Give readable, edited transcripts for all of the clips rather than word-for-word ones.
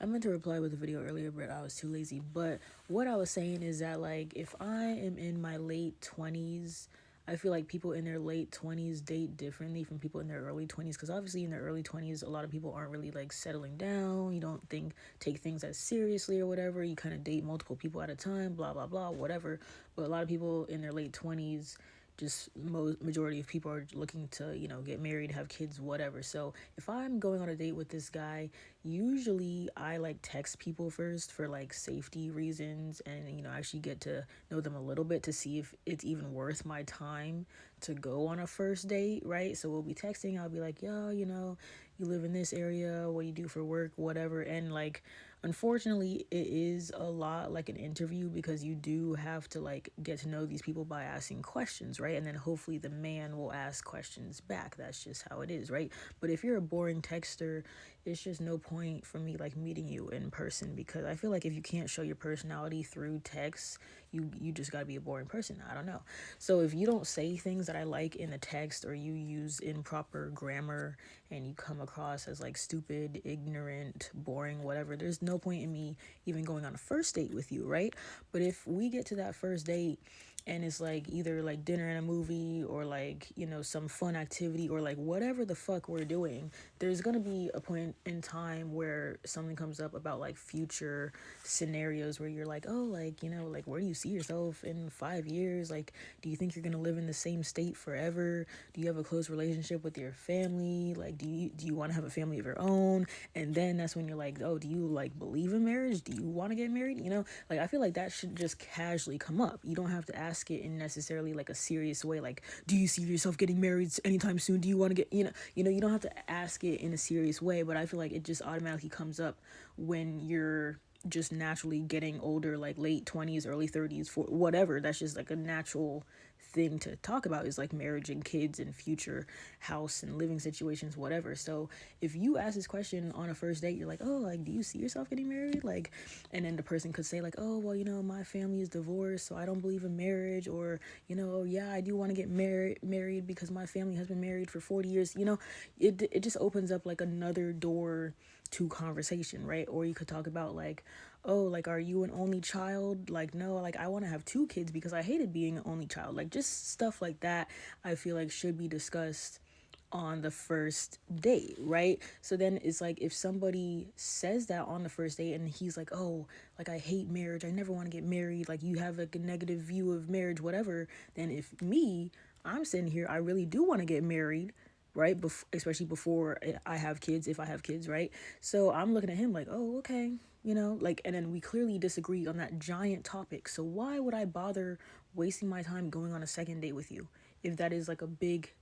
I meant to reply with a video earlier, but I was too lazy. But what I was saying is that, like, if I am in my late 20s, I feel like people in their late 20s date differently from people in their early 20s. Because obviously, in their early 20s, a lot of people aren't really like settling down. You don't take things as seriously or whatever. You kind of date multiple people at a time, blah, blah, blah, whatever. But a lot of people in their late 20s, just majority of people are looking to, get married, have kids, whatever. So if I'm going on a date with this guy, usually I like text people first for like safety reasons, and actually get to know them a little bit to see if it's even worth my time to go on a first date, right? So we'll be texting. I'll be like, yo, you live in this area, what do you do for work, whatever. And like, unfortunately, it is a lot like an interview, because you do have to like get to know these people by asking questions, right? And then hopefully the man will ask questions back. That's just how it is, right? But if you're a boring texter, it's just no point for me like meeting you in person, because I feel like if you can't show your personality through text, you just got to be a boring person. I don't know. So if you don't say things that I like in the text, or you use improper grammar, and you come across as like stupid, ignorant, boring, whatever, there's no point in me even going on a first date with you, right? But if we get to that first date and it's like either like dinner and a movie, or like, some fun activity, or like whatever the fuck we're doing, there's gonna be a point in time where something comes up about like future scenarios where you're like, oh, like, like, where do you see yourself in 5 years? Like, do you think you're gonna live in the same state forever? Do you have a close relationship with your family? Like, do you want to have a family of your own? And then that's when you're like, oh, do you like believe in marriage? Do you want to get married? Like, I feel like that should just casually come up. You don't have to ask it in necessarily like a serious way, like, do you see yourself getting married anytime soon? Do you want to get, you don't have to ask it in a serious way. But I feel like it just automatically comes up when you're just naturally getting older, like late 20s, early 30s, for whatever. That's just like a natural thing to talk about, is like marriage and kids and future house and living situations, whatever. So if you ask this question on a first date, you're like, oh, like, do you see yourself getting married? Like, and then the person could say like, oh, well, my family is divorced, so I don't believe in marriage. Or, oh yeah, I do want to get married because my family has been married for 40 years. It just opens up like another door to conversation, right? Or you could talk about like, oh, like, are you an only child? Like, no, like, I want to have 2 kids because I hated being an only child. Like, just stuff like that, I feel like should be discussed on the first date, right? So then it's like, if somebody says that on the first date and he's like, oh, like, I hate marriage, I never want to get married, like, you have like a negative view of marriage, whatever, then I'm sitting here, I really do want to get married, right? Especially before I have kids, if I have kids, right? So I'm looking at him like, oh, okay, like, and then we clearly disagree on that giant topic. So why would I bother wasting my time going on a second date with you if that is like a big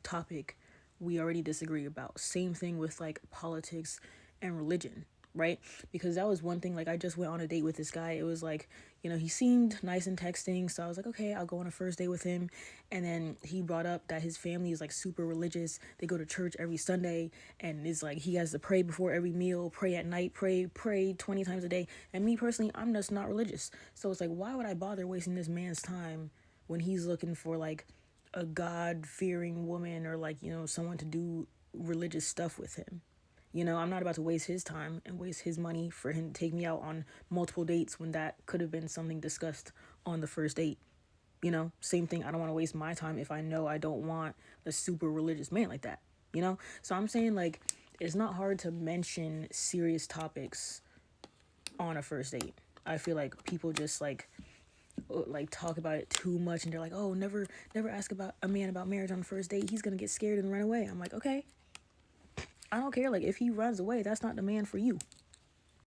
topic we already disagree about? Same thing with like politics and religion, right? Because that was one thing. Like, I just went on a date with this guy. It was like, he seemed nice in texting, so I was like, okay, I'll go on a first date with him. And then he brought up that his family is like super religious. They go to church every Sunday, and it's like he has to pray before every meal, pray at night, pray 20 times a day. And me personally, I'm just not religious. So it's like, why would I bother wasting this man's time when he's looking for like a God-fearing woman, or like, someone to do religious stuff with him? I'm not about to waste his time and waste his money for him to take me out on multiple dates when that could have been something discussed on the first date. Same thing. I don't want to waste my time if I know I don't want a super religious man like that. So I'm saying, like, it's not hard to mention serious topics on a first date. I feel like people just like talk about it too much, and they're like, oh, never ask about a man about marriage on the first date, he's gonna get scared and run away. I'm like, okay, I don't care. Like, if he runs away, that's not the man for you.